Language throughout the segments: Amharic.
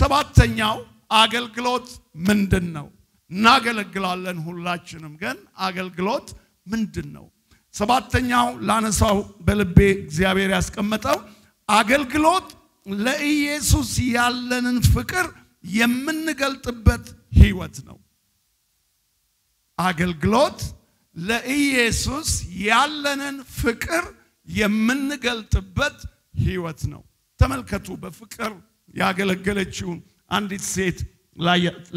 ሰባተኛው አገልግሎት ምንድነው? እናገለግላለን ሁላችንም ግን አገልግሎት ምንድነው? ሰባተኛው ላነሳው በልቤ እግዚአብሔር ያስቀመጠው አገልግሎት ለኢየሱስ ያለንን ፍቅር የምንገልጥበት ህይወት ነው። አገልግሎት ለኢየሱስ ያለንን ፍቅር የምንገልጥበት ህይወት ነው። ተመልከቱ በፍቅር ያገለገለችው አንዲት ሴት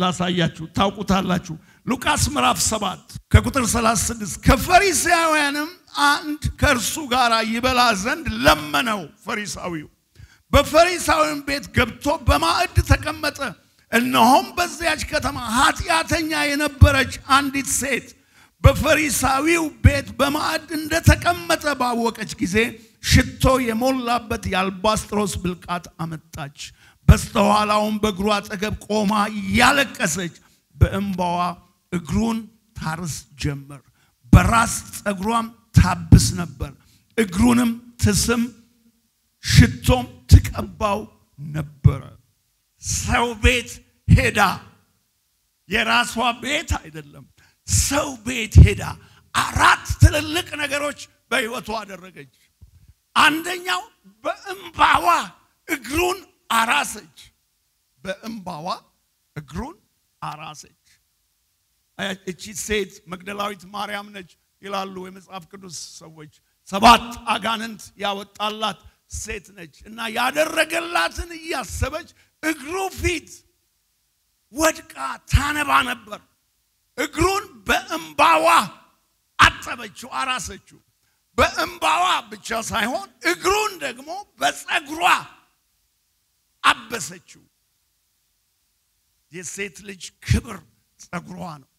ላሳያችሁ ታውቁታላችሁ። ሉቃስ ምዕራፍ 7 ከቁጥር 36 ከፈሪሳውያንም አንድ ከርሱ ጋር ይበላ ዘንድ ለመነው። ፈሪሳዊው በፈሪሳውያን ቤት ገብቶ በማዕድ ተቀመጠ። እነሆም በዚያች ከተማ ኃጢአተኛ የነበረች አንዲት ሴት በፈሪሳዊው ቤት በማዕድ እንደተቀመጠ ባወቀች ጊዜ ሽቶ የሞላበት የአልባስጥሮስ ብልቃጥ አመጣች። በስተኋላውም በእግሩ አጠገብ ቆማ ያለቀሰች በእንባዋ እግሩን ታርስ ጀመር። በራስ ጸጉሯም ታብስ ነበር። እግሩንም ትስም ሽቶም ትቀባው ነበር። ሰው ቤት ሄዳ የራሷ ቤት አይደለም ሰው ቤት ሄዳ አራት ትልልቅ ነገሮች በህይወቷ አደረገች። አንደኛው በእንባዋ እግሩን አራሰች። በእንባዋ እግሩን አራሰች። እቺ ሴት መግደላዊት ማርያም ነች ይላሉ የመጽሐፍ ቅዱስ ሰዎች። 7 አጋንንት ያወጣላት ሴት ነች እና ያደረገላትን እያሰበች እግሩ ፊት ወድቃ ታነባ ነበር። እግሩን በእንባዋ አጠበችው፣ አራሰችው። በእንባዋ ብቻ ሳይሆን እግሩን ደግሞ በጸጉሯ አበሰችው። የሴት ልጅ ክብር ጸጉሯ ነው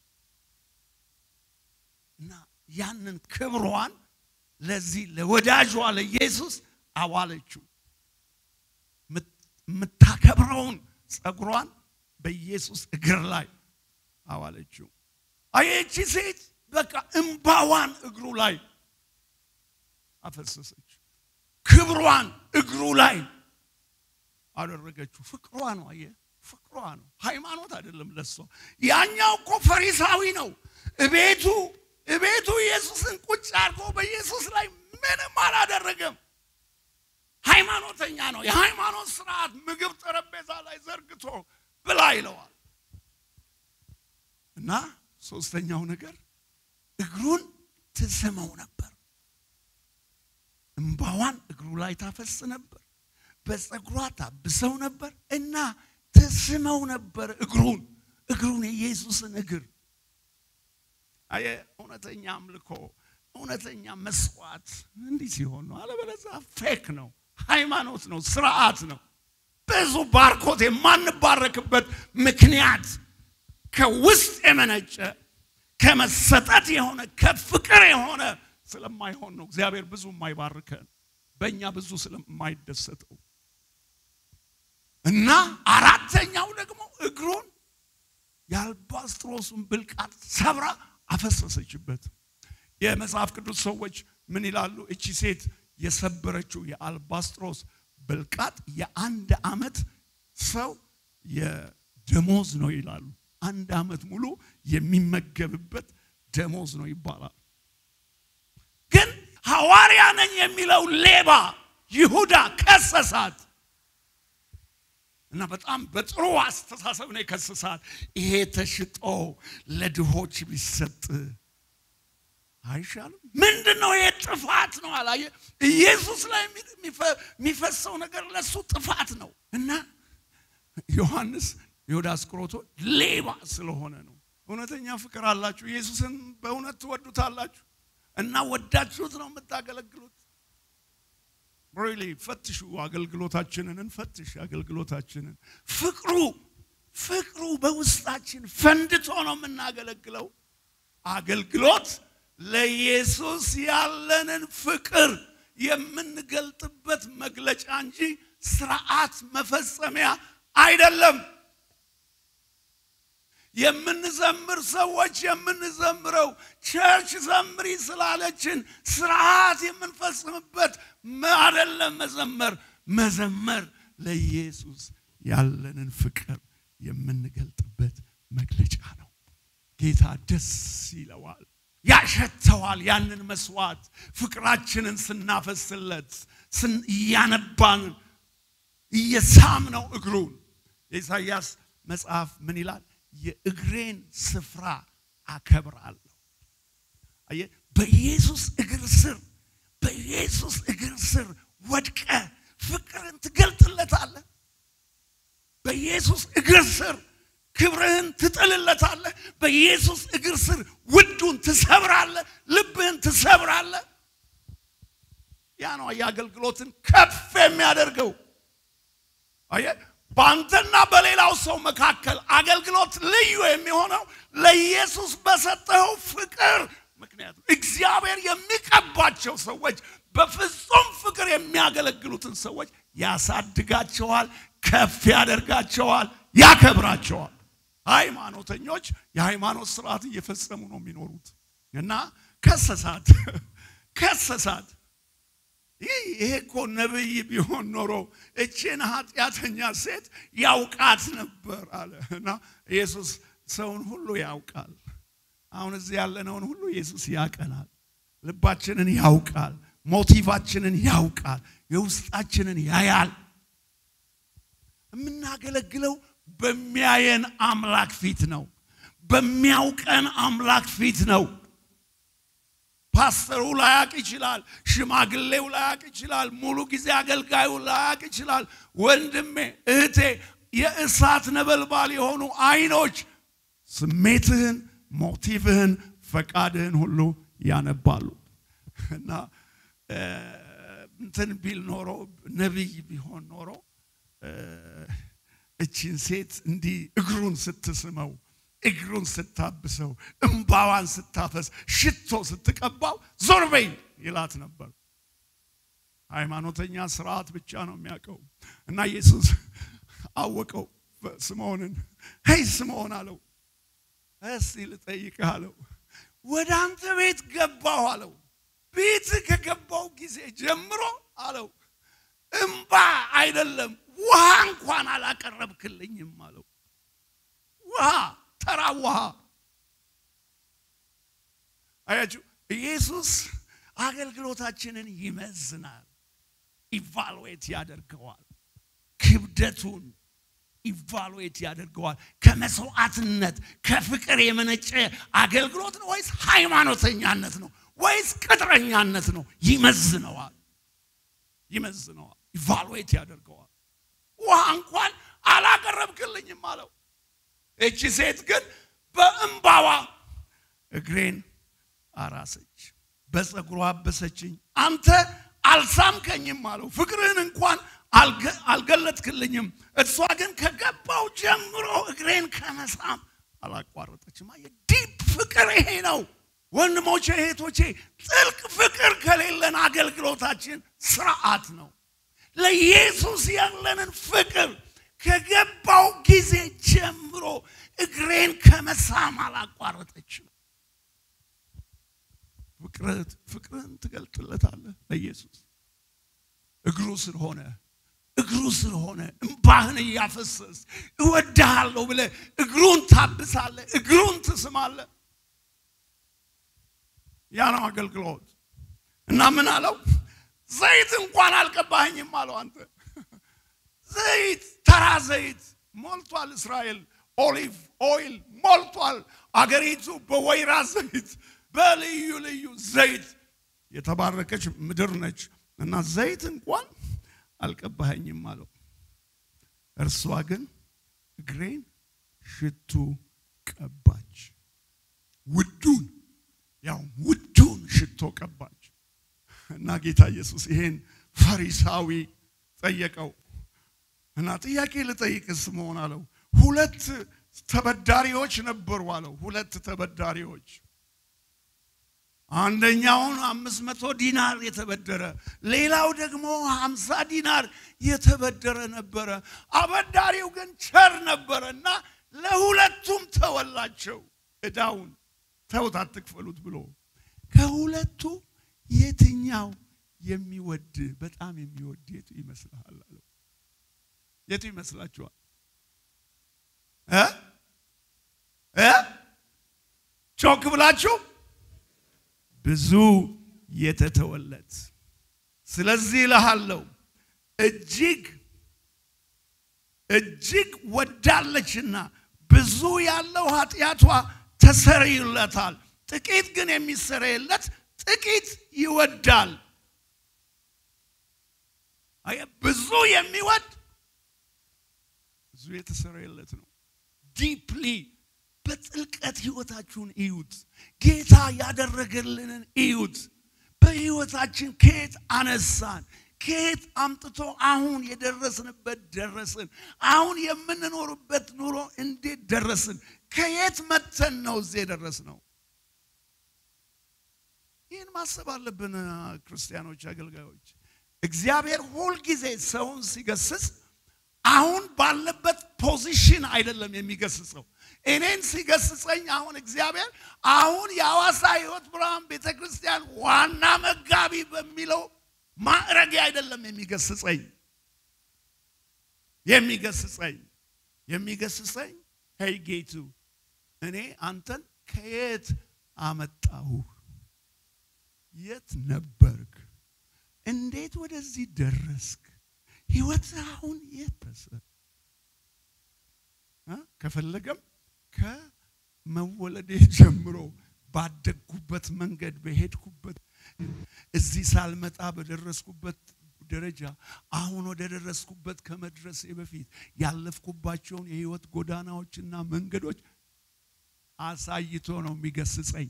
እና ያንን ክብሯን ለዚህ ለወዳጇ ለኢየሱስ አዋለችው። ምታከብረውን ጸጉሯን በኢየሱስ እግር ላይ አዋለችው። አየቺ ሴት በቃ እንባዋን እግሩ ላይ አፈሰሰች። ክብሯን እግሩ ላይ አደረገችው። ፍቅሯ ነው። አየ ፍቅሯ ነው። ሃይማኖት አይደለም ለሷ። ያኛው እኮ ፈሪሳዊ ነው። እቤቱ ኢየሱስን ቁጭ አድርጎ በኢየሱስ ላይ ምንም አላደረገም። ሃይማኖተኛ ነው። የሃይማኖት ስርዓት ምግብ ጠረጴዛ ላይ ዘርግቶ ብላ ይለዋል። እና ሶስተኛው ነገር እግሩን ትስመው ነበር። እንባዋን እግሩ ላይ ታፈስ ነበር። በጸጉሯ ታብሰው ነበር እና ትስመው ነበር እግሩን የኢየሱስን እግር። አየ እውነተኛ አምልኮ እውነተኛ መስዋዕት እንዲህ ሲሆን ነው። አለበለዚያ ፌክ ነው፣ ሃይማኖት ነው፣ ስርዓት ነው። ብዙ ባርኮት የማንባረክበት ምክንያት ከውስጥ የመነጨ ከመሰጠት የሆነ ከፍቅር የሆነ ስለማይሆን ነው። እግዚአብሔር ብዙ የማይባርከን በእኛ ብዙ ስለማይደሰተው እና አራተኛው ደግሞ እግሩን የአልባስጥሮስን ብልቃጥ ሰብራ አፈሰሰችበት። የመጽሐፍ ቅዱስ ሰዎች ምን ይላሉ? እቺ ሴት የሰበረችው የአልባስጥሮስ ብልቃጥ የአንድ አመት ሰው የደሞዝ ነው ይላሉ። አንድ አመት ሙሉ የሚመገብበት ደሞዝ ነው ይባላል። ግን ሐዋርያ ነኝ የሚለው ሌባ ይሁዳ ከሰሳት እና በጣም በጥሩ አስተሳሰብ ነው የከሰሳት። ይሄ ተሽጦ ለድሆች ቢሰጥ አይሻልም? ምንድነው? ይሄ ጥፋት ነው አላየ። ኢየሱስ ላይ የሚፈሰው ነገር ለሱ ጥፋት ነው። እና ዮሐንስ ይሁዳ አስቆሮቱ ሌባ ስለሆነ ነው። እውነተኛ ፍቅር አላችሁ፣ ኢየሱስን በእውነት ትወዱታላችሁ እና ወዳችሁት ነው የምታገለግሉት። ሪሊ ፈትሹ አገልግሎታችንን፣ እንፈትሽ አገልግሎታችንን። ፍቅሩ በውስጣችን ፈንድቶ ነው የምናገለግለው። አገልግሎት ለኢየሱስ ያለንን ፍቅር የምንገልጥበት መግለጫ እንጂ ስርዓት መፈጸሚያ አይደለም። የምንዘምር ሰዎች የምንዘምረው ቸርች ዘምሪ ስላለችን ስርዓት የምንፈጽምበት አይደለም። መዘመር ለኢየሱስ ያለንን ፍቅር የምንገልጥበት መግለጫ ነው። ጌታ ደስ ይለዋል፣ ያሸተዋል። ያንን መስዋዕት ፍቅራችንን ስናፈስለት ያነባን እየሳምነው እግሩን። ኢሳይያስ መጽሐፍ ምን ይላል? የእግሬን ስፍራ አከብራለሁ። አየ በኢየሱስ እግር ስር ወድቀ ፍቅርን ትገልጥለታለህ። በኢየሱስ እግር ስር ክብርህን ትጥልለታለህ። በኢየሱስ እግር ስር ውዱን ትሰብራለህ፣ ልብህን ትሰብራለህ። ያ ነው የአገልግሎትን ከፍ የሚያደርገው። አየ በአንተና በሌላው ሰው መካከል አገልግሎት ልዩ የሚሆነው ለኢየሱስ በሰጠው ፍቅር ምክንያት። እግዚአብሔር የሚቀባቸው ሰዎች በፍጹም ፍቅር የሚያገለግሉትን ሰዎች ያሳድጋቸዋል፣ ከፍ ያደርጋቸዋል፣ ያከብራቸዋል። ሃይማኖተኞች የሃይማኖት ስርዓት እየፈጸሙ ነው የሚኖሩት እና ከሰሳት ይሄ እኮ ነብይ ቢሆን ኖሮ እቺን ኃጢአተኛ ሴት ያውቃት ነበር አለ እና ኢየሱስ ሰውን ሁሉ ያውቃል። አሁን እዚህ ያለነውን ሁሉ ኢየሱስ ያቀናል። ልባችንን ያውቃል፣ ሞቲቫችንን ያውቃል፣ የውስጣችንን ያያል። የምናገለግለው በሚያየን አምላክ ፊት ነው፣ በሚያውቀን አምላክ ፊት ነው። ፓስተሩ ላያቅ ይችላል፣ ሽማግሌው ላያቅ ይችላል፣ ሙሉ ጊዜ አገልጋዩ ላያቅ ይችላል። ወንድሜ እህቴ የእሳት ነበልባል የሆኑ አይኖች ስሜትህን፣ ሞቲቭህን፣ ፈቃድህን ሁሉ ያነባሉ እና እንትን ቢል ኖሮ ነብይ ቢሆን ኖሮ እቺን ሴት እንዲህ እግሩን ስትስመው፣ እግሩን ስታብሰው፣ እንባዋን ስታፈስ፣ ሽቶ ስትቀባው ዞር በይ ይላት ነበር። ሃይማኖተኛ ስርዓት ብቻ ነው የሚያውቀው እና ኢየሱስ አወቀው ስምዖንን። ሄይ ስምዖን አለው፣ እስቲ ልጠይቅህ አለው። ወደ አንተ ቤት ገባሁ አለው። ቤት ከገባው ጊዜ ጀምሮ አለው እንባ አይደለም ውሃ እንኳን አላቀረብክልኝም አለው። ውሃ ተራ ውሃ። አያችሁ ኢየሱስ አገልግሎታችንን ይመዝናል፣ ኢቫሉዌት ያደርገዋል። ክብደቱን ኢቫሉዌት ያደርገዋል። ከመስዋዕትነት ከፍቅር የመነጨ አገልግሎት ነው ወይስ ሃይማኖተኛነት ነው ወይስ ቅጥረኛነት ነው? ይመዝነዋል፣ ኢቫሉዌት ያደርገዋል። ውሃ እንኳን አላቀረብክልኝም አለው። እቺ ሴት ግን በእንባዋ እግሬን አራሰች፣ በፀጉሯ አበሰችኝ። አንተ አልሳምከኝም አለው። ፍቅርህን እንኳን አልገለጥክልኝም። እሷ ግን ከገባው ጀምሮ እግሬን ከመሳም አላቋረጠችም። ዲፕ ፍቅር ይሄ ነው ወንድሞቼ እህቶቼ። ጥልቅ ፍቅር ከሌለን አገልግሎታችን ስርዓት ነው። ለኢየሱስ ያለንን ፍቅር ከገባው ጊዜ ጀምሮ እግሬን ከመሳም አላቋረጠችም። ፍቅርን ትገልጥለታለህ ለኢየሱስ። እግሩ ስለሆነ እንባህን እያፈሰስ እወድሃለሁ ብለህ እግሩን ታብሳለህ፣ እግሩን ትስማለህ። ያ ነው አገልግሎት። እና ምን አለው? ዘይት እንኳን አልቀባኸኝም አለው። አንተ ዘይት ተራ ዘይት ሞልቷል። እስራኤል ኦሊቭ ኦይል ሞልቷል። አገሪቱ በወይራ ዘይት በልዩ ልዩ ዘይት የተባረከች ምድር ነች እና ዘይት እንኳን አልቀባኸኝም አለው። እርሷ ግን እግሬን ሽቱ ቀባች። ውዱን ሽቶ ቀባች። እና ጌታ ኢየሱስ ይሄን ፈሪሳዊ ጠየቀው። እና ጥያቄ ልጠይቅስ መሆን አለው። ሁለት ተበዳሪዎች ነበሩ አለው። ሁለት ተበዳሪዎች፣ አንደኛውን 500 ዲናር የተበደረ፣ ሌላው ደግሞ 50 ዲናር የተበደረ ነበረ። አበዳሪው ግን ቸር ነበረና ለሁለቱም ተወላቸው እዳውን። ተውት አትክፈሉት ብሎ። ከሁለቱ የትኛው በጣም የሚወድ የቱ ይመስልሃል አለው። የቱ ይመስላችኋል? ጮክ ብላችሁ ብዙ የተተወለት ስለዚህ እልሃለሁ እጅግ ወዳለችና ብዙ ያለው ኃጢያቷ ተሰረይለታል ጥቂት ግን የሚሰረይለት ጥቂት ይወዳል ብዙ የሚወድ ብዙ የተሰረይለት ነው ዲፕሊ በጥልቀት ህይወታችሁን እዩት ጌታ ያደረገልንን እዩት በህይወታችን ከየት አነሳን ከየት አምጥቶ አሁን የደረስንበት ደረስን አሁን የምንኖርበት ኑሮ እንዴት ደረስን ከየት መተን ነው እዚህ ደረስነው ይህን ማሰብ አለብን ክርስቲያኖች አገልጋዮች እግዚአብሔር ሁሉ ጊዜ ሰውን ሲገስጽ አሁን ባለበት ፖዚሽን አይደለም የሚገስጸው እኔን ሲገስጸኝ አሁን እግዚአብሔር አሁን ያዋሳ ህይወት ብርሃን ቤተክርስቲያን ዋና መጋቢ በሚለው ማዕረግ አይደለም የሚገስጸኝ ሄይ ጌቱ እኔ አንተን ከየት አመጣሁ የት ነበርክ እንዴት ወደዚህ ደረስክ ህይወት አሁን የትስ ከፈለገም ከመወለዴ ጀምሮ ባደግኩበት መንገድ በሄድኩበት እዚህ ሳልመጣ በደረስኩበት ደረጃ አሁን ወደ ደረስኩበት ከመድረሴ በፊት ያለፍኩባቸውን የህይወት ጎዳናዎችና መንገዶች አሳይቶ ነው የሚገስጸኝ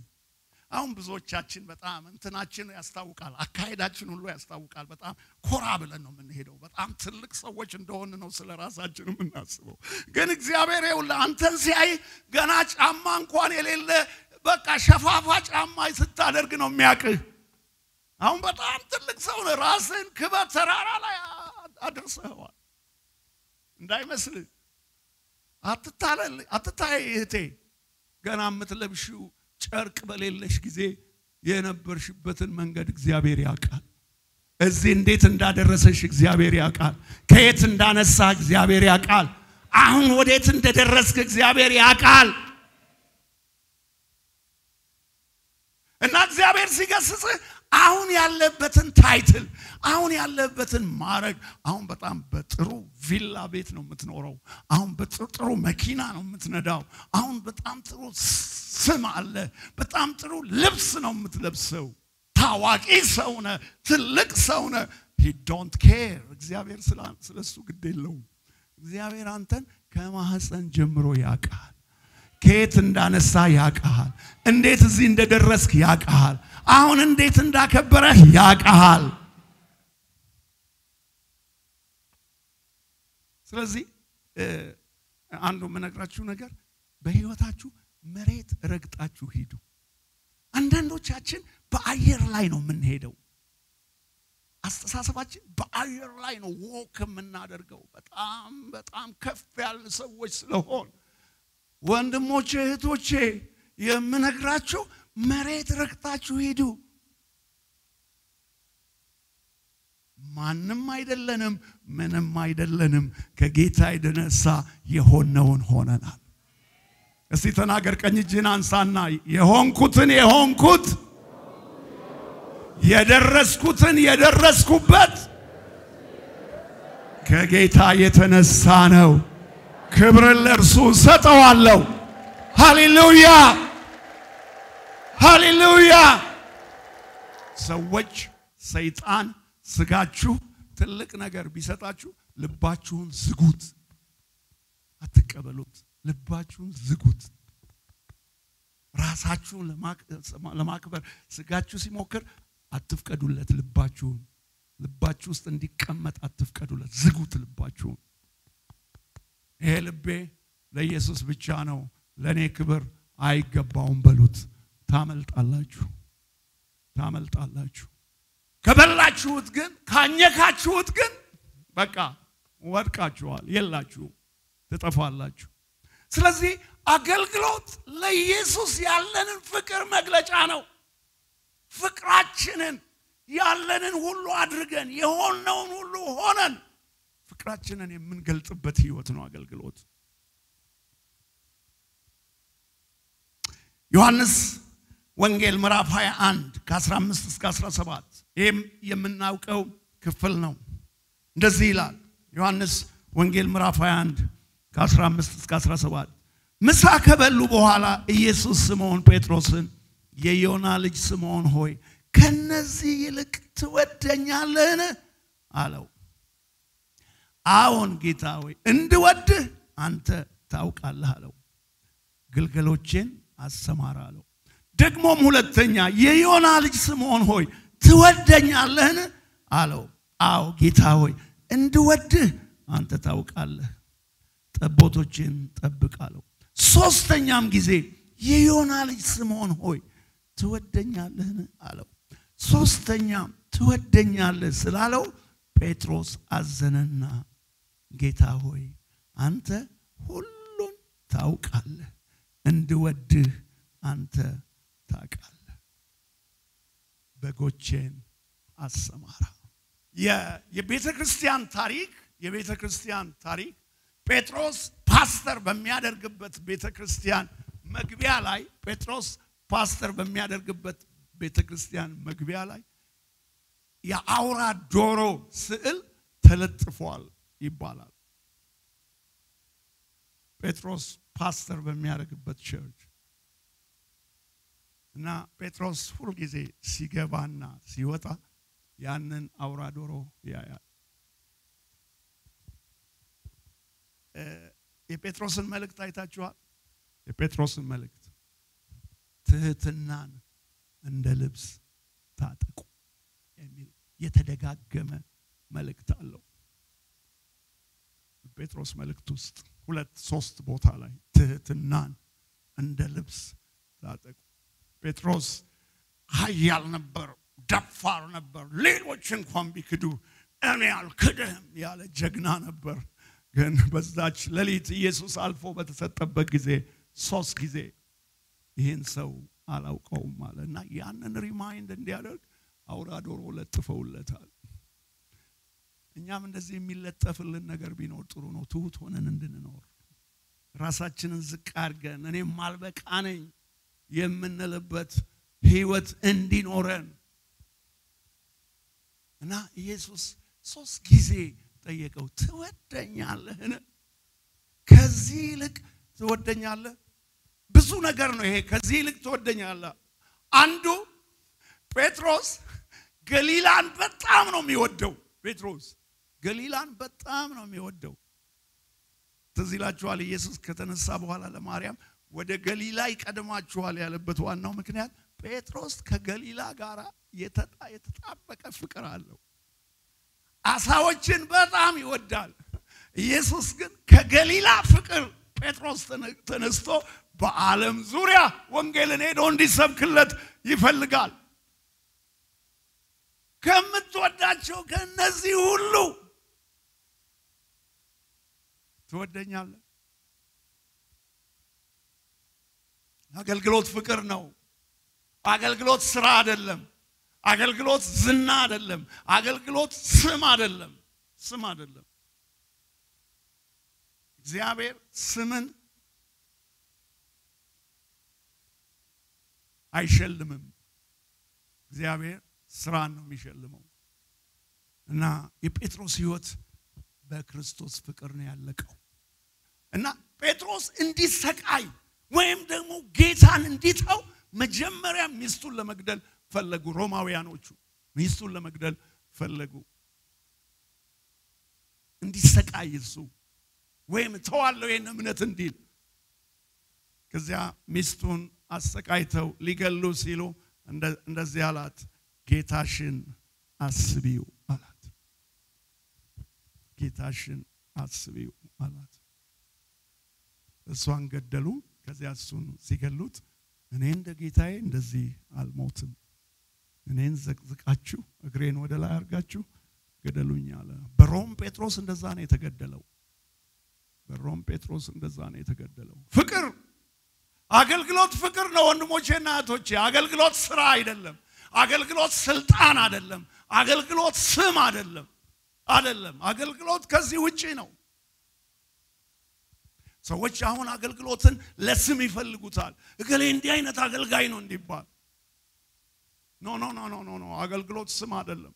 አሁን ብዙዎቻችን በጣም እንትናችን ያስታውቃል አካሄዳችን ሁሉ ያስታውቃል በጣም ኮራ ብለን ነው የምንሄደው በጣም ትልቅ ሰዎች እንደሆነ ነው ስለራሳችን የምናስበው ግን እግዚአብሔር ይውል አንተን ሲያይ ገና ጫማ እንኳን የሌለ በቃ ሸፋፋ ጫማ ስታደርግ ነው የሚያቅህ አሁን በጣም ትልቅ ሰው ነው ራስን ክበት ተራራ ላይ አድርሰዋል እንዳይመስል አትታይ እህቴ ገና የምትለብሺው ጨርቅ በሌለሽ ጊዜ የነበርሽበትን መንገድ እግዚአብሔር ያውቃል እዚህ እንዴት እንዳደረሰሽ እግዚአብሔር ያውቃል ከየት እንዳነሳ እግዚአብሔር ያውቃል አሁን ወዴት እንደደረስክ እግዚአብሔር ያውቃል እና እግዚአብሔር ሲገስጽ አሁን ያለበትን ታይትል አሁን ያለበትን ማረግ አሁን በጣም በጥሩ ቪላ ቤት ነው የምትኖረው አሁን በጥሩ መኪና ነው የምትነዳው አሁን በጣም ጥሩ ስም አለ በጣም ጥሩ ልብስ ነው የምትለብሰው ታዋቂ ሰው ነህ ትልቅ ሰው ነህ he don't care እግዚአብሔር ስለሱ ግድ የለውም እግዚአብሔር አንተን ከማህፀን ጀምሮ ያውቃል ከየት እንዳነሳ ያውቃል እንዴት እዚህ እንደደረስክ ያውቃል አሁን እንዴት እንዳከበረህ ያውቃል ስለዚህ አንዱ መነግራችሁ ነገር በህይወታችሁ መሬት ረግጣችሁ ሂዱ አንዳንዶቻችን በአየር ላይ ነው የምንሄደው አስተሳሰባችን በአየር ላይ ነው ወክ የምናደርገው በጣም ከፍ ያለ ሰዎች ስለሆን ወንድሞቼ እህቶቼ የምነግራችሁ መሬት ረግጣችሁ ሂዱ ማንንም አይደለንም ምንም አይደለንም ከጌታ የተነሳ የሆነውን ሆነናል እስቲ ተናገር ቀኝ እጅህን አንሳና የሆንኩት የደረስኩበት ከጌታ የተነሳ ነው ክብር ለእርሱ ሰጠዋለሁ ሃሌሉያ ሃሌሉያ ሰዎች ሰይጣን ስጋችሁ ትልቅ ነገር ቢሰጣችሁ ልባችሁን ዝጉት አትቀበሉት ልባችሁን ዝጉት ራሳችሁን ለማክበር ስጋችሁ ሲሞክር አትፍቀዱለት ልባችሁ ውስጥ እንዲቀመጥ አትፍቀዱለት ዝጉት ልባችሁን ይሄ ልቤ ለኢየሱስ ብቻ ነው ለኔ ክብር አይገባውም በሉት ታመልጣላችሁ ከበላችሁት ግን ካኘካችሁት ግን በቃ ወድቃችኋል የላችሁ ትጠፋላችሁ ስለዚህ አገልግሎት ለኢየሱስ ያለንን ፍቅር መግለጫ ነው ፍቅራችንን ያለንን ሁሉ አድርገን የሆነውን ሁሉ ሆነን ፍቅራችንን የምንገልጥበት ህይወት ነው አገልግሎት ዮሐንስ ወንጌል ምዕራፍ 21 ከ15 እስከ 17 ይሄም የምናውቀው ክፍል ነው እንደዚህ ይላል ዮሐንስ ወንጌል ምዕራፍ 21 ከ15 እስከ 17 ምሳ ከበሉ በኋላ ኢየሱስ ስምዖን ጴጥሮስን የዮና ልጅ ስምዖን ሆይ ከነዚህ ይልቅ ትወደኛለህን አለው አዎን ጌታ ሆይ እንድወድህ አንተ ታውቃለህ አለው ግልገሎቼን አሰማራ አለው ደግሞም ሁለተኛ የዮና ልጅ ስምዖን ሆይ ትወደኛለህን አለው አዎ ጌታ ሆይ እንድወድህ አንተ ታውቃለህ ጠቦቶቼን ጠብቅ አለው ሶስተኛም ጊዜ የዮና ልጅ ስምዖን ሆይ ትወደኛለህን አለው ሶስተኛም ትወደኛለህ ስላለው ጴጥሮስ አዘነና ጌታ ሆይ አንተ ሁሉን ታውቃለህ እንድወድህ አንተ ታውቃለህ በጎቼን አሰማራ የቤተክርስቲያን ታሪክ ጴጥሮስ ፓስተር በሚያደርግበት ቤተክርስቲያን መግቢያ ላይ ጴጥሮስ ፓስተር በሚያደርግበት ቤተክርስቲያን መግቢያ ላይ የአውራ ዶሮ ስዕል ተለጥፏል ይባላል ጴጥሮስ ፓስተር በሚያደርግበት ቸርች እና ጴጥሮስ ሁሉ ጊዜ ሲገባና ሲወጣ ያንን አውራ ዶሮ ያያል የጴጥሮስን መልእክት አይታችኋል የጴጥሮስን መልእክት ትህትናን እንደ ልብስ ታጠቁ የሚል የተደጋገመ መልእክት አለው ጴጥሮስ መልእክት ውስጥ 2-3 ቦታ ላይ ትህትናን እንደ ልብስ ታጠቁ ጴጥሮስ ኃያል ነበር ደፋር ነበር ሌሎች እንኳን ቢክዱ እኔ አልክድህም ያለ ጀግና ነበር ግን በዛች ሌሊት ኢየሱስ አልፎ በተሰጠበት ጊዜ 3 ጊዜ ይሄን ሰው አላውቀውም አለና ያንን ሪማይንድ እንዲያደርግ አውራ ዶሮ ለጥፈውለታል እኛም እንደዚህ የሚለጠፍልን ነገር ቢኖር ጥሩ ነው ትሁት ሆነን እንድንኖር ራሳችንን ዝቅ አድርገን እኔ ማልበቃ ነኝ የምንልበት ህይወት እንዲኖረን እና ኢየሱስ 3 ጊዜ ጠየቀው ትወደኛለህን ከዚህ ይልቅ ትወደኛለህ ብዙ ነገር ነው ይሄ ከዚህ ይልቅ ትወደኛለህ አንዱ ጴጥሮስ ገሊላን በጣም ነው የሚወደው ጴጥሮስ ገሊላን በጣም ነው የሚወደው ትዝ ይላችኋል ኢየሱስ ከተነሳ በኋላ ለማርያም ወደ ገሊላ ይቀድማችኋል ያለበት ዋናው ምክንያት ጴጥሮስ ከገሊላ ጋር የተጣበቀ ፍቅር አለው አሳዎችን በጣም ይወዳል ኢየሱስ ግን ከገሊላ ፍቅር ጴጥሮስ ተነስቶ በዓለም ዙሪያ ወንጌልን ሄዶ እንዲሰብክለት ይፈልጋል ከምትወዳቸው ከነዚህ ሁሉ ትወደኛለህ አገልግሎት ፍቅር ነው አገልግሎት ስራ አይደለም አገልግሎት ዝና አይደለም አገልግሎት ስም አይደለም እግዚአብሔር ስምን አይሸልምም እግዚአብሔር ስራን ነው የሚሸልመው እና የጴጥሮስ ህይወት በክርስቶስ ፍቅር ነው ያለቀው እና ጴጥሮስ እንዲሰቃይ ወይም ደግሞ ጌታን እንዲተው መጀመሪያ ሚስቱን ለመግደል ፈለጉ ሮማውያኖቹ ሚስቱን ለመግደል ፈለጉ እንዲሰቃይ እሱ ወይም ተዋለው የነ እምነት እንዲል ከዚያ ሚስቱን አሰቃይተው ሊገሉ ሲሉ እንደዚህ አላት ጌታሽን አስቢው አላት ጌታሽን አስቢው አላት እሷን ገደሉ ከዚያ እሱን ሲገሉት እኔ እንደ ጌታዬ እንደዚህ አልሞትም እኔን ዘቅዝቃችሁ እግሬን ወደ ላይ አርጋችሁ ገደሉኝ አለ በሮም ጴጥሮስ እንደዛ ነው የተገደለው ፍቅር አገልግሎት ፍቅር ነው ወንድሞቼና እህቶቼ አገልግሎት ስራ አይደለም አገልግሎት ስልጣን አይደለም አገልግሎት ስም አይደለም አገልግሎት ከዚህ ውጪ ነው ሰዎች አሁን አገልግሎትን ለስም ይፈልጉታል እገሌ እንዲህ አይነት አገልጋይ ነው እንዲባል ኖ አገልግሎት ስም አይደለም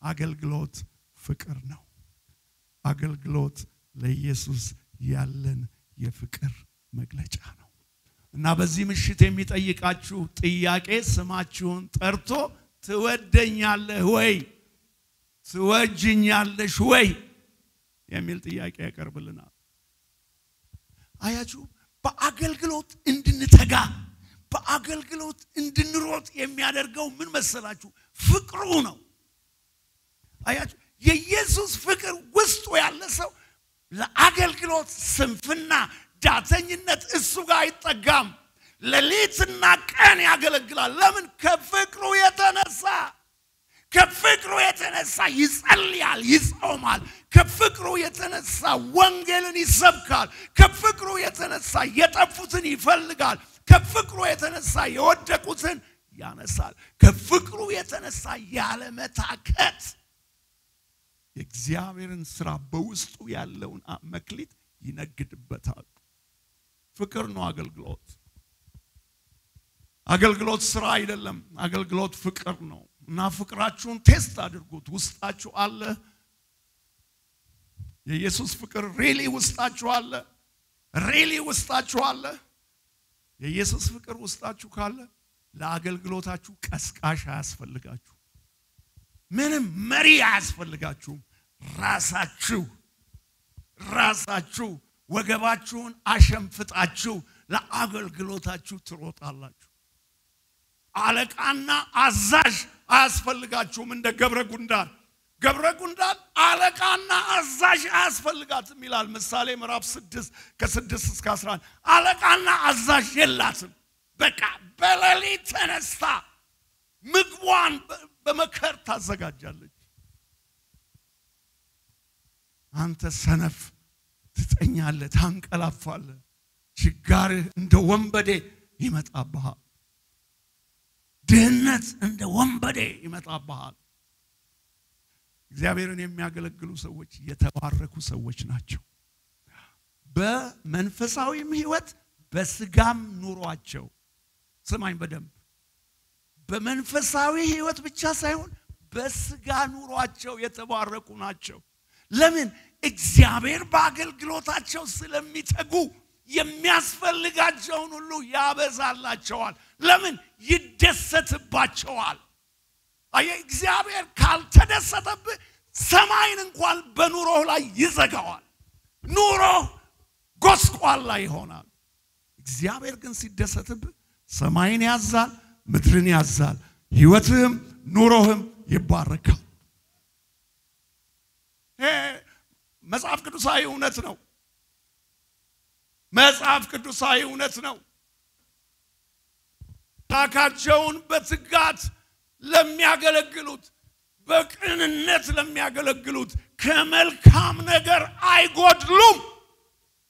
አገልግሎት ፍቅር ነው አገልግሎት ለኢየሱስ ያለን የፍቅር መግለጫ ነው እና በዚህ ምሽት የሚጠይቃችሁ ጥያቄ ስማችሁን ጠርቶ ትወደኛለህ ወይ ትወጂኛለሽ ወይ የሚል ጥያቄ ያቀርብልናል አያችሁ በአገልግሎት እንድንተጋ በአገልግሎት እንድንሮጥ የሚያደርገው ምን መሰላችሁ ፍቅሩ ነው አያችሁ የኢየሱስ ፍቅር ውስጡ ያለ ሰው ለአገልግሎት ስንፍና ዳተኝነት እሱ ጋር አይጠጋም ለሊትና ቀን ያገለግላል ለምን ከፍቅሩ የተነሳ ይጸልያል ይጾማል ከፍቅሩ የተነሳ ወንጌልን ይሰብካል ከፍቅሩ የተነሳ የጠፉትን ይፈልጋል ከፍቅሩ የተነሳ የወደቁትን ያነሳል ከፍቅሩ የተነሳ ያለ መታከት የእግዚአብሔርን ሥራ በውስጡ ያለውን መክሊት ይነግድበታል ፍቅር ነው አገልግሎት ሥራ አይደለም አገልግሎት ፍቅር ነው እና ፍቅራችሁን ቴስት አድርጉት ውስጣችሁ አለ የኢየሱስ ፍቅር ሪሊ ውስጣችሁ አለ የኢየሱስ ፍቅር ውስጣችሁ ካለ ለአገልግሎታችሁ ቀስቃሽ አያስፈልጋችሁ ምንም መሪ አያስፈልጋችሁም ራሳችሁ ወገባችሁን አሸምፍጣችሁ ለአገልግሎታችሁ ትሮጣላችሁ አለቃና አዛዥ አያስፈልጋችሁም እንደ ገብረ ጉንዳን አለቃና አዛዥ አያስፈልጋትም ይላል ምሳሌ ምዕራፍ 6 ከ6 እስከ 11 አለቃና አዛዥ የላትም በቃ በሌሊት ተነስታ ምግቧን በመከር ታዘጋጃለች አንተ ሰነፍ ትተኛለህ ታንቀላፋለህ ችጋርህ እንደ ወንበዴ ይመጣብሃል ድህነት እንደ ወንበዴ ይመጣብሃል እግዚአብሔርን የሚያገለግሉ ሰዎች የተባረኩ ሰዎች ናቸው በመንፈሳዊም ሕይወት በስጋም ኑሯቸው ስማኝ በደንብ በመንፈሳዊ ሕይወት ብቻ ሳይሆን በስጋ ኑሯቸው የተባረኩ ናቸው ለምን እግዚአብሔር በአገልግሎታቸው ስለሚተጉ የሚያስፈልጋቸውን ሁሉ ያበዛላቸዋል ለምን ይደሰትባቸዋል እግዚአብሔር ካልተደሰተብህ ሰማይን እንኳን በኑሮ ላይ ይዘጋዋል ኑሮ ጎስቋላ ይሆናል እግዚአብሔር ግን ሲደሰትብህ ሰማይን ያዛል ምድርን ያዛል ሕይወትህም ኑሮህም ይባረካል መጽሐፍ ቅዱሳዊ እውነት ነው ታካቸውን በትጋት ለሚያገለግሉት በቅንነት ለሚያገለግሉት ከመልካም ነገር አይጎድሉም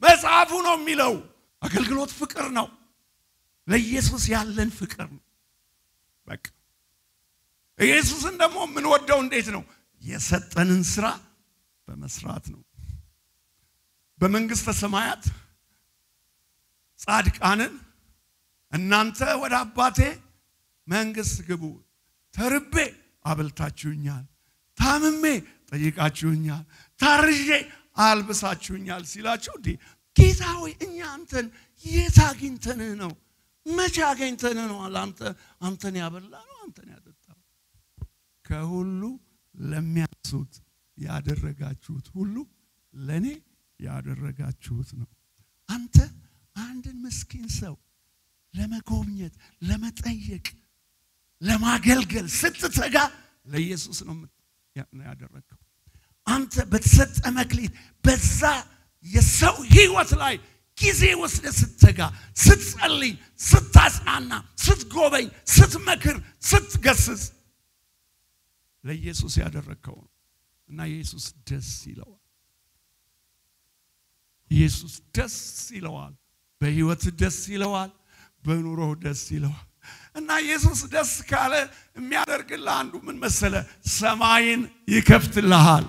መጽሐፉ ነው የሚለው አገልግሎት ፍቅር ነው ለኢየሱስ ያለን ፍቅር ነው በቃ ኢየሱስን ደግሞ ምን ወደው እንዴት ነው የሰጠንን ሥራ በመስራት ነው በመንግስተ ሰማያት ጻድቃንን እናንተ ወደ አባቴ መንግስት ግቡ ተርቤ አብልታችሁኛል ታምሜ ጠይቃችሁኛል ታርዤ አልብሳችሁኛል ሲላቸው ጌታ ሆይ እኛ አንተን የት አግኝተንህ ነው መቼ አግኝተንህ ነው አንተን ያበላነው አንተን ያጠጣው ከሁሉ ለሚያንሱት ያደረጋችሁት ሁሉ ለኔ ያደረጋችሁት ነው አንተ አንድን ምስኪን ሰው ለመጎብኘት ለመጠየቅ ለማገልገል ስትተጋ ለኢየሱስ ነው ያደረከው አንተ በተሰጠ መክሊት በዛ የሰው ሕይወት ላይ ጊዜ ወስደህ ስትተጋ ስትጸልይ ስታጽናና ስትጎበኝ ስትመክር ስትገስጽ ለኢየሱስ ያደረከው እና ኢየሱስ ደስ ይለዋል በሕይወት ደስ ይለዋል በኑሮ ደስ ይለዋል እና ኢየሱስ ደስ ካለ የሚያደርግ የሚያደርግልህ አንዱ ምን መሰለ ሰማይን ይከፍትልሃል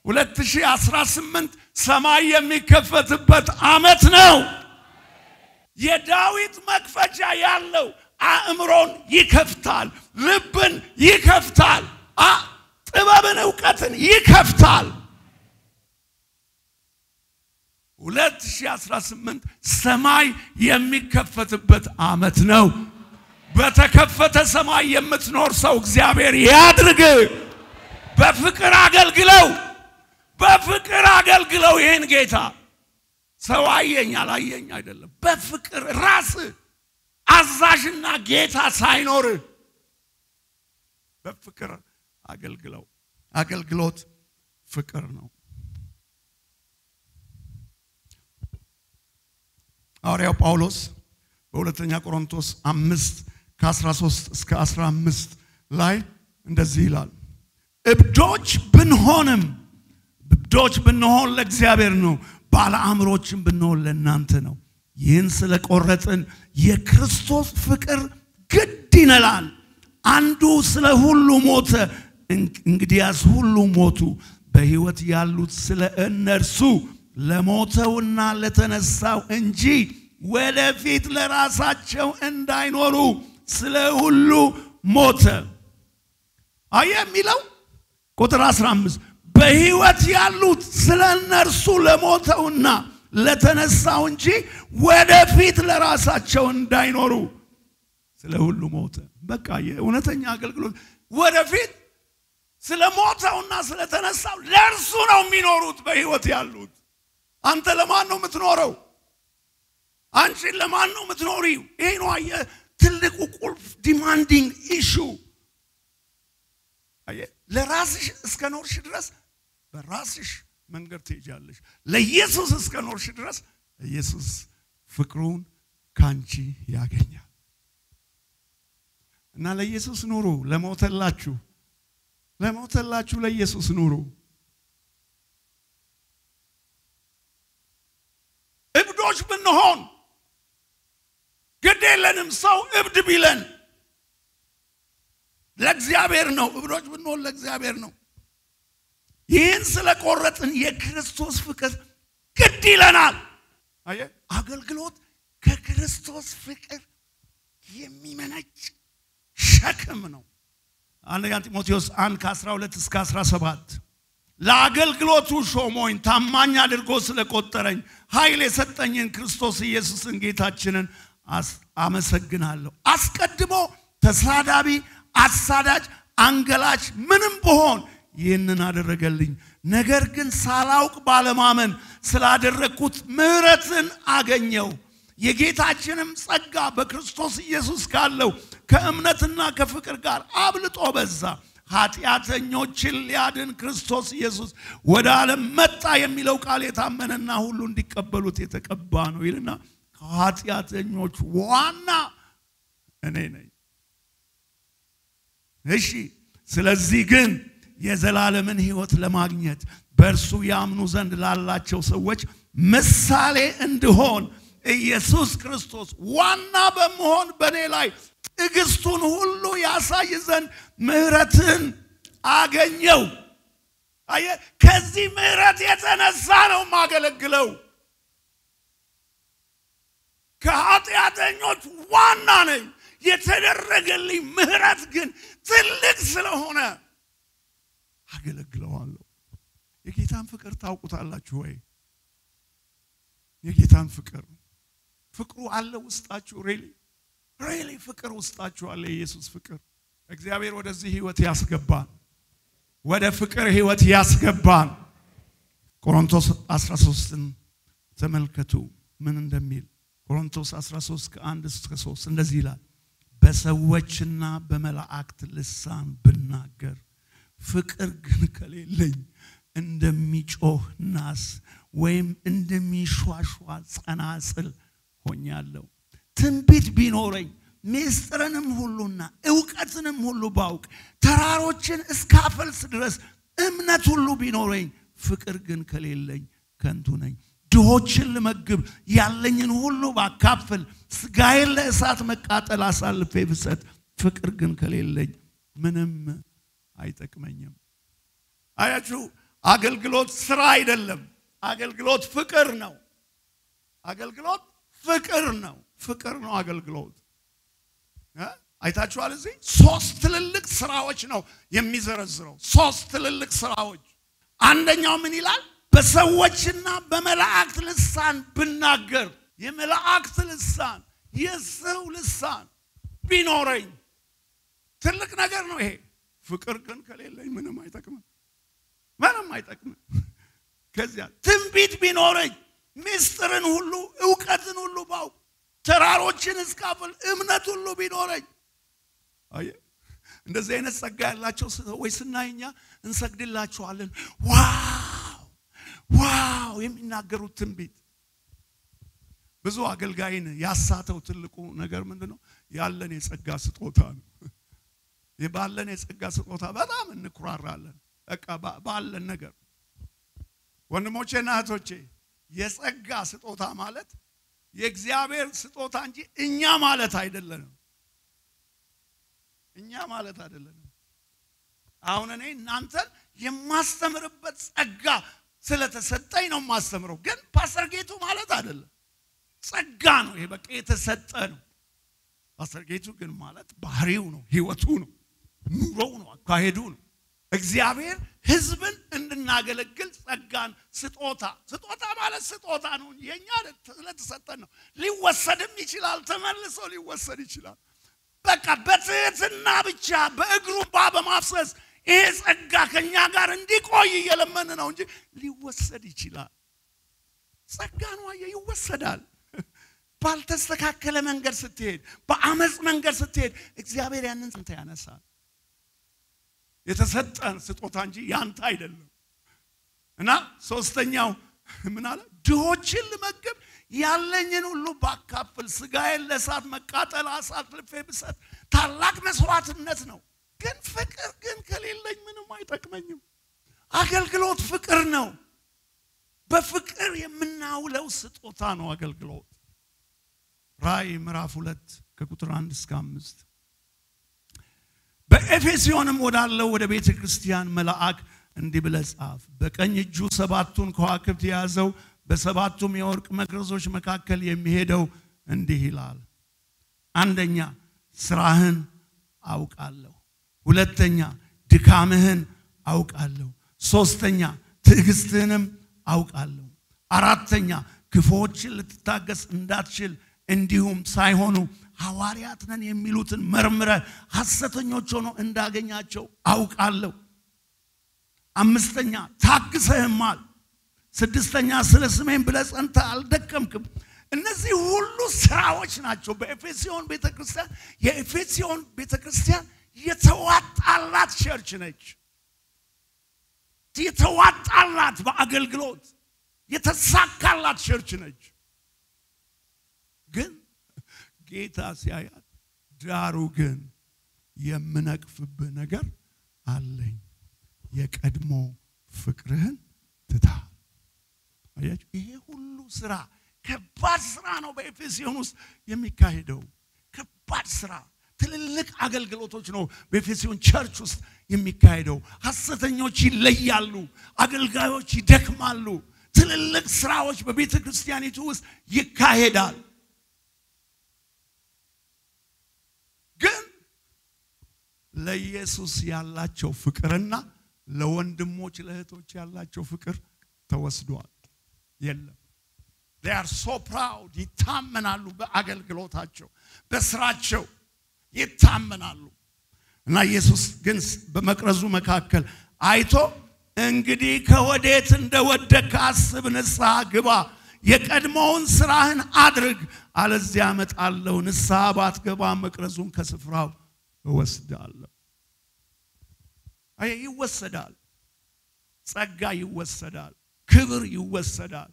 2018 ሰማይ የሚከፈትበት ዓመት ነው የዳዊት መክፈቻ ያለው አእምሮን ይከፍታል ልብን ይከፍታል ጥበብን ዕውቀትን ይከፍታል 2018 ሰማይ የሚከፈትበት ዓመት ነው በተከፈተ ሰማይ የምትኖር ሰው እግዚአብሔር ያድርግ በፍቅር አገልግለው ይሄን ጌታ ሰው አየኝ አላየኝ አይደለም በፍቅር ራስ አዛዥና ጌታ ሳይኖር በፍቅር አገልግለው አገልግሎት ፍቅር ነው ሐዋርያው ጳውሎስ በሁለተኛ ቆሮንቶስ 5:13 እስከ 15 ላይ እንደዚህ ይላል እብዶች ብንሆን ለእግዚአብሔር ነው ባለ አእምሮችም ብንሆን ለእናንተ ነው ይህን ስለቆረጥን የክርስቶስ ፍቅር ግድ ይነላል አንዱ ስለ ሁሉ ሞተ እንግዲያስ ሁሉ ሞቱ በሕይወት ያሉት ስለ እነርሱ ለሞተውና ለተነሳው እንጂ ወደፊት ለራሳቸው እንዳይኖሩ ስለ ሁሉ ሞተ የሚለው ቁጥር 15 በሕይወት ያሉት ስለ እነርሱ ለሞተውና ለተነሳው እንጂ ወደፊት ለራሳቸው እንዳይኖሩ ስለ ሁሉ ሞተ በቃ የእውነተኛ አገልግሎት ወደፊት ስለ ሞተውና ስለ ተነሳው ለእርሱ ነው የሚኖሩት በሕይወት ያሉት አንተ ለማን ነው የምትኖረው አንቺ ለማን ነው የምትኖሪው ይሄ ነው ትልቁ ቁልፍ ዲማንዲንግ ኢሹ ለራስሽ እስከ ኖርሽ ድረስ በራስሽ መንገድ ትሄጃለሽ ለኢየሱስ እስከ ኖርሽ ድረስ ኢየሱስ ፍቅሩን ካንቺ ያገኛል እና ለኢየሱስ ኑሩ ለሞተላችሁ ለኢየሱስ ኑሩ እብዶች ብንሆን ግድ የለንም ሰው እብድ ቢለን ለእግዚአብሔር ነው እብዶች ብንሆን ለእግዚአብሔር ነው ይህን ስለቆረጥን የክርስቶስ ፍቅር ግድ ይለናል አገልግሎት ከክርስቶስ ፍቅር የሚመነጭ ሸክም ነው አንደኛ ጢሞቴዎስ 1:12 እስከ 17 ለአገልግሎቱ ሾሞኝ ታማኝ አድርጎ ስለቆጠረኝ ኃይል የሰጠኝን ክርስቶስ ኢየሱስን ጌታችንን አመሰግናለሁ አስቀድሞ ተሳዳቢ አሳዳጅ አንገላች ምንም ብሆን ይህንን አደረገልኝ ነገር ግን ሳላውቅ ባለማመን ስላደረኩት ምህረትን አገኘው የጌታችንም ጸጋ በክርስቶስ ኢየሱስ ካለው ከእምነትና ከፍቅር ጋር አብልጦ በዛ ኃጢአተኞችን ሊያድን ክርስቶስ ኢየሱስ ወደ ዓለም መጣ የሚለው ቃል የታመነና ሁሉ እንዲቀበሉት የተቀባ ነው ይልና ከኃጢአተኞች ዋና እኔ ነኝ እሺ ስለዚህ ግን የዘላለምን ሕይወት ለማግኘት በእርሱ ያምኑ ዘንድ ላላቸው ሰዎች ምሳሌ እንድሆን ኢየሱስ ክርስቶስ ዋና በመሆን በኔ ላይ ትዕግስቱን ሁሉ ያሳይ ዘንድ ምህረትን አገኘው ከዚህ ምህረት የተነሳ ነው ማገለግለው ከኃጢአተኞች ዋና ነኝ የተደረገልኝ ምህረት ግን ትልቅ ስለሆነ አገለግለዋለሁ የጌታን ፍቅር ታውቁታላችሁ ወይ የጌታን ፍቅሩ አለ ውስጣችሁ ሪሊ ፍቅር ውስጣችሁ አለ ኢየሱስ ፍቅር እግዚአብሔር ወደዚህ ህይወት ያስገባን ወደ ፍቅር ህይወት ያስገባን ቆሮንቶስ 13ን ተመልከቱ ምን እንደሚል ቆሮንቶስ 13:1 እስከ 3 እንደዚህ ይላል በሰዎችና በመላእክት ልሳን ብናገር ፍቅር ግን ከሌለኝ እንደሚጮህ ናስ ወይም እንደሚሿሿ ጸናጽል ሆኛለሁ ትንቢት ቢኖረኝ ምስጢርንም ሁሉና ዕውቀትንም ሁሉ ባውቅ ተራሮችን እስካፈልስ ድረስ እምነት ሁሉ ቢኖረኝ ፍቅር ግን ከሌለኝ ከንቱ ነኝ ድሆችን ልመግብ ያለኝን ሁሉ ባካፍል ስጋዬን ለእሳት መቃጠል አሳልፌ ብሰጥ ፍቅር ግን ከሌለኝ ምንም አይጠቅመኝም። አያችሁ አገልግሎት ስራ አይደለም። አገልግሎት ፍቅር ነው። አገልግሎት ፍቅር ነው። ፍቅር ነው አገልግሎት። አይታችኋል እዚህ 3 ትልልቅ ስራዎች ነው የሚዘረዝረው። 3 ትልልቅ ስራዎች። አንደኛው ምን ይላል? በሰዎችና በመላእክት ልሳን ብናገር፣ የመላእክት ልሳን የሰው ልሳን ቢኖረኝ ትልቅ ነገር ነው ይሄ። ፍቅር ግን ከሌለኝ ምንም አይጠቅምም። ምንም አይጠቅምም። ከዚያ ትንቢት ቢኖረኝ፣ ምስጢርን ሁሉ ዕውቀትን ሁሉ ባውቅ፣ ተራሮችን እስካፈል እምነት ሁሉ ቢኖረኝ። አየ እንደዚህ አይነት ጸጋ ያላቸው ሰዎች ስናይኛ እንሰግድላቸዋለን። ዋው የሚናገሩት ትንቢት። ብዙ አገልጋይን ያሳተው ትልቁ ነገር ምንድነው? ያለን የጸጋ ስጦታ ነው። የባለን የጸጋ ስጦታ በጣም እንኩራራለን። በቃ ባለን ነገር ወንድሞቼና እህቶቼ የጸጋ ስጦታ ማለት የእግዚአብሔር ስጦታ እንጂ እኛ ማለት አይደለም። እኛ ማለት አይደለም። አሁን እኔ እናንተን የማስተምርበት ጸጋ ስለተሰጠኝ ነው የማስተምረው። ግን ፓስተር ጌቱ ማለት አይደለም። ጸጋ ነው ይሄ በቃ የተሰጠ ነው። ፓስተር ጌቱ ግን ማለት ባህሪው ነው፣ ህይወቱ ነው፣ ኑሮው ነው፣ አካሄዱ ነው። እግዚአብሔር ህዝብን እንድናገለግል ጸጋን ስጦታ ማለት ስጦታ ነው። የኛ ስለተሰጠን ነው። ሊወሰድም ይችላል፣ ተመልሶ ሊወሰድ ይችላል። በቃ በትህትና ብቻ በእግሩ በማፍሰስ ይሄ ጸጋ ከኛ ጋር እንዲቆይ እየለመን ነው እንጂ ሊወሰድ ይችላል። ጸጋ ነው ይወሰዳል። ባልተስተካከለ መንገድ ስትሄድ፣ በአመጽ መንገድ ስትሄድ እግዚአብሔር ያንን አንተ ያነሳል። የተሰጠን ስጦታ እንጂ ያንተ አይደለም። እና ሶስተኛው ምን አለ? ድሆችን ልመግብ ያለኝን ሁሉ ባካፍል፣ ስጋዬን ለእሳት መቃጠል አሳልፌ ብሰጥ ታላቅ መስዋዕትነት ነው። ግን ፍቅር ግን ከሌለኝ ምንም አይጠቅመኝም። አገልግሎት ፍቅር ነው። በፍቅር የምናውለው ስጦታ ነው አገልግሎት። ራእይ ምዕራፍ 2 ከቁጥር 1 እስከ 5 በኤፌሶንም ወዳለው ወደ ቤተ ክርስቲያን መልአክ እንዲህ ብለህ ጻፍ። በቀኝ እጁ 7ቱን ከዋክብት የያዘው በ7ቱም የወርቅ መቅረዞች መካከል የሚሄደው እንዲህ ይላል። አንደኛ ስራህን አውቃለሁ፣ ሁለተኛ ድካምህን አውቃለሁ፣ ሶስተኛ ትዕግስትህንም አውቃለሁ፣ አራተኛ ክፉዎችን ልትታገስ እንዳትችል እንዲሁም ሳይሆኑ ሐዋርያት ነን የሚሉትን መርምረ ሐሰተኞች ሆነው እንዳገኛቸው አውቃለሁ፣ አምስተኛ ታግሰህማል፣ ስድስተኛ ስለ ስሜን ብለህ ጸንተህ አልደከምክም። እነዚህ ሁሉ ስራዎች ናቸው በኤፌሶን ቤተክርስቲያን። የኤፌሶን ቤተክርስቲያን የተዋጣላት ቸርች ነች። የተዋጣላት በአገልግሎት የተሳካላት ቸርች ነች። ግን ጌታ ሲያያት ዳሩ ግን የምነቅፍብህ ነገር አለኝ፣ የቀድሞ ፍቅርህን ትተሃል። አያችሁ ይሄ ሁሉ ስራ ከባድ ስራ ነው በኤፌሶን ውስጥ የሚካሄደው። ከባድ ስራ ትልልቅ አገልግሎቶች ነው በኤፌሶን ቸርች ውስጥ የሚካሄደው። ሐሰተኞች ይለያሉ፣ አገልጋዮች ይደክማሉ፣ ትልልቅ ስራዎች በቤተ ክርስቲያኒቱ ውስጥ ይካሄዳል። ግን ለኢየሱስ ያላቸው ፍቅርና ለወንድሞች ለእህቶች ያላቸው ፍቅር ተወስዷል። የለም። they are so proud ይታመናሉ፣ በአገልግሎታቸው በስራቸው ይታመናሉ። እና ኢየሱስ ግን በመቅረዙ መካከል አይቶ እንግዲህ ከወዴት እንደወደቀ አስብ፣ ንስሐ ግባ፣ የቀድሞውን ስራህን አድርግ፣ አለዚያ እመጣለሁ፣ ንስሐ ባትገባ መቅረዙን ከስፍራው እወስዳለሁ። ይወሰዳል፣ ጸጋ ይወሰዳል፣ ክብር ይወሰዳል፣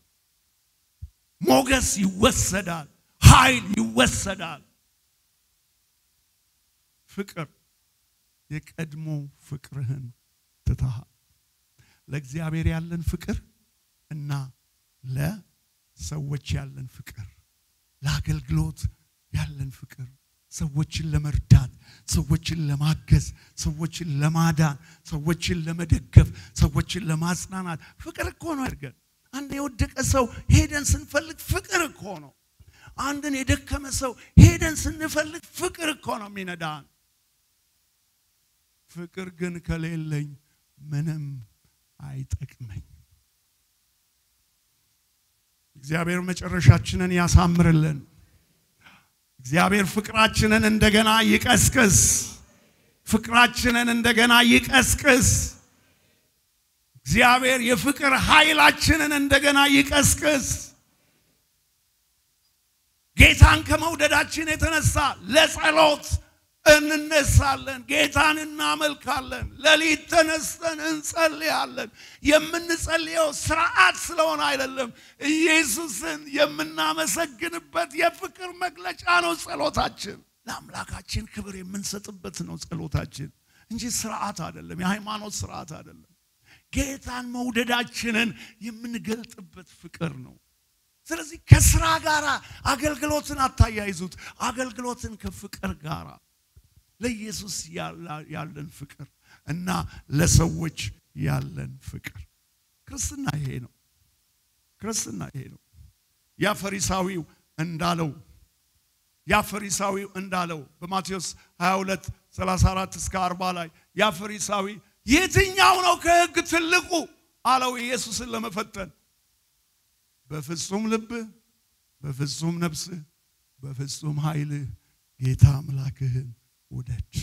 ሞገስ ይወሰዳል፣ ኃይል ይወሰዳል። ፍቅር የቀድሞ ፍቅርህን ትተሃል። ለእግዚአብሔር ያለን ፍቅር እና ለሰዎች ያለን ፍቅር፣ ለአገልግሎት ያለን ፍቅር ሰዎችን ለመርዳት ሰዎችን ለማገዝ ሰዎችን ለማዳን ሰዎችን ለመደገፍ ሰዎችን ለማጽናናት ፍቅር እኮ ነው ያርገን አንድ የወደቀ ሰው ሄደን ስንፈልግ ፍቅር እኮ ነው አንድን የደከመ ሰው ሄደን ስንፈልግ ፍቅር እኮ ነው የሚነዳን ፍቅር ግን ከሌለኝ ምንም አይጠቅመኝ እግዚአብሔር መጨረሻችንን ያሳምርልን እግዚአብሔር ፍቅራችንን እንደገና ይቀስቅስ ፍቅራችንን እንደገና ይቀስቅስ እግዚአብሔር የፍቅር ኃይላችንን እንደገና ይቀስቅስ ጌታን ከመውደዳችን የተነሳ ለጸሎት እንነሳለን ጌታን እናመልካለን ለሊት ተነስተን እንጸልያለን የምንጸልየው ሥርዓት ስለሆነ አይደለም ኢየሱስን የምናመሰግንበት የፍቅር መግለጫ ነው ጸሎታችን ለአምላካችን ክብር የምንሰጥበት ነው ጸሎታችን እንጂ ሥርዓት አይደለም የሃይማኖት ሥርዓት አይደለም ጌታን መውደዳችንን የምንገልጥበት ፍቅር ነው ስለዚህ ከሥራ ጋራ አገልግሎትን አታያይዙት አገልግሎትን ከፍቅር ጋራ ለኢየሱስ ያለን ፍቅር እና ለሰዎች ያለን ፍቅር ክርስትና ይሄ ነው ያ ፈሪሳዊው እንዳለው በማቴዎስ 22:34 እስከ 40 ላይ ያ ፈሪሳዊ የትኛው ነው ከሕግ ትልቁ አለው ኢየሱስን ለመፈተን በፍጹም ልብ በፍጹም ነፍስ በፍጹም ኃይል ጌታ አምላክህን ውደድ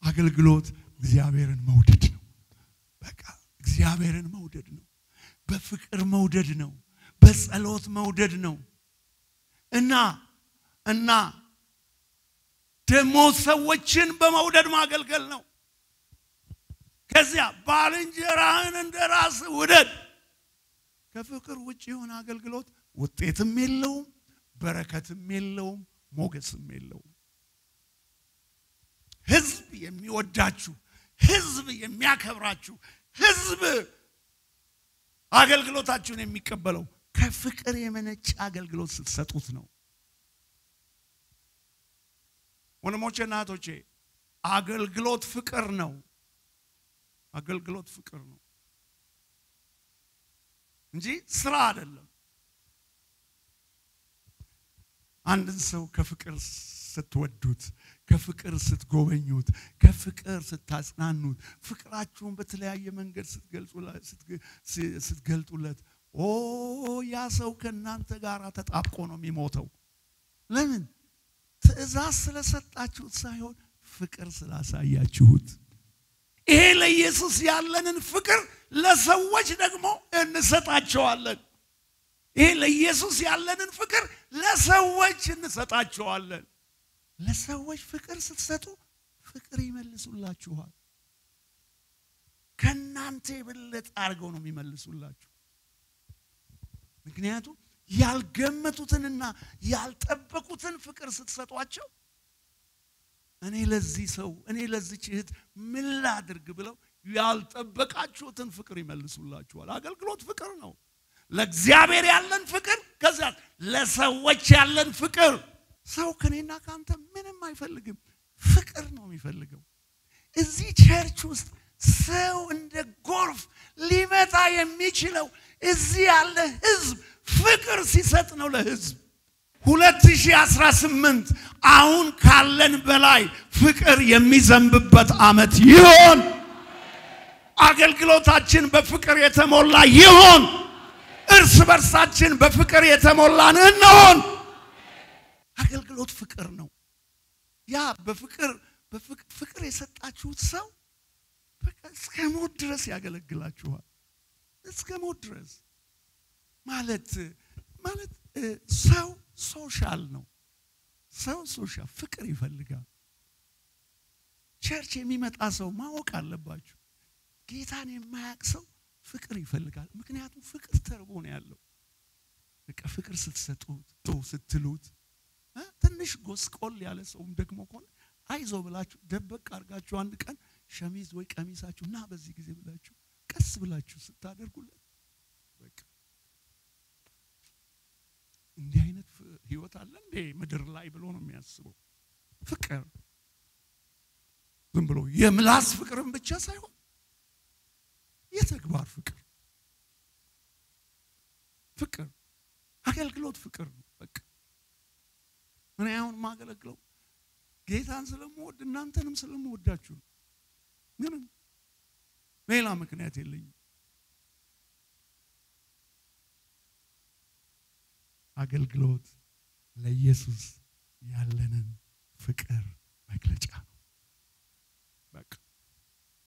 አገልግሎት እግዚአብሔርን መውደድ ነው በቃ እግዚአብሔርን መውደድ ነው በፍቅር መውደድ ነው በጸሎት መውደድ ነው እና ደሞ ሰዎችን በመውደድ ማገልገል ነው ከዚያ ባልንጀራህን እንደራስ ውደድ ከፍቅር ውጪ የሆነ አገልግሎት ውጤትም የለውም በረከትም የለውም ሞገስም የለውም ህዝብ የሚወዳችሁ ህዝብ የሚያከብራችሁ ህዝብ አገልግሎታችሁን የሚቀበለው ከፍቅር የመነጨ አገልግሎት ስትሰጡት ነው ወንድሞቼና እህቶቼ አገልግሎት ፍቅር ነው እንጂ ስራ አይደለም አንድን ሰው ከፍቅር ስትወዱት ከፍቅር ስትጎበኙት ከፍቅር ስታጽናኑት ፍቅራችሁን በተለያየ መንገድ ስትገልጡለት ያ ሰው ከናንተ ጋር ተጣብቆ ነው የሚሞተው ለምን ትእዛዝ ስለሰጣችሁት ሳይሆን ፍቅር ስላሳያችሁት ይሄ ለኢየሱስ ያለንን ፍቅር ለሰዎች ደግሞ እንሰጣቸዋለን ይሄ ለኢየሱስ ያለንን ፍቅር ለሰዎች እንሰጣቸዋለን ለሰዎች ፍቅር ስትሰጡ ፍቅር ይመልሱላችኋል ከናንተ የበለጠ አርገው ነው የሚመልሱላችሁ ምክንያቱም ያልገመቱትንና ያልጠበቁትን ፍቅር ስትሰጧቸው እኔ ለዚህ ሰው እኔ ለዚህ እህት ምን ላድርግ ብለው ያልጠበቃችሁትን ፍቅር ይመልሱላችኋል አገልግሎት ፍቅር ነው ለእግዚአብሔር ያለን ፍቅር ከዛ ለሰዎች ያለን ፍቅር ሰው ከኔና ካንተ ምንም አይፈልግም ፍቅር ነው የሚፈልገው እዚህ ቸርች ውስጥ ሰው እንደ ጎርፍ ሊመጣ የሚችለው እዚህ ያለ ህዝብ ፍቅር ሲሰጥ ነው ለህዝብ 2018 አሁን ካለን በላይ ፍቅር የሚዘንብበት አመት ይሁን አገልግሎታችን በፍቅር የተሞላ ይሁን እርስ በርሳችን በፍቅር የተሞላን እንሆን አገልግሎት ፍቅር ነው ያ በፍቅር የሰጣችሁት ሰው እስከ ሞት ድረስ ያገለግላችኋል እስከ ሞት ድረስ ማለት ሰው ሶሻል ነው ሰው ሶሻል ፍቅር ይፈልጋል ቸርች የሚመጣ ሰው ማወቅ አለባችሁ ጌታን የማያውቅ ሰው ፍቅር ይፈልጋል ምክንያቱም ፍቅር ተርቦ ነው ያለው በቃ ፍቅር ስትሰጡት ስትሉት ትንሽ ጎስቆል ያለ ሰውም ደግሞ ኮን አይዞ ብላችሁ ደበቅ አርጋችሁ አንድ ቀን ሸሚዝ ወይ ቀሚሳችሁ እና በዚህ ጊዜ ብላችሁ ቀስ ብላችሁ ስታደርጉለት በቃ እንዲህ አይነት ህይወት አለ እንዴ ምድር ላይ ብሎ ነው የሚያስበው ፍቅር ዝም ብሎ የምላስ ፍቅርን ብቻ ሳይሆን የተግባር ፍቅር ፍቅር አገልግሎት ፍቅር ነው በቃ እኔ አሁን ማገለግለው ጌታን ስለምወድ እናንተንም ስለምወዳችሁ ግን ሌላ ምክንያት የለኝም አገልግሎት ለኢየሱስ ያለንን ፍቅር መግለጫ ነው በቃ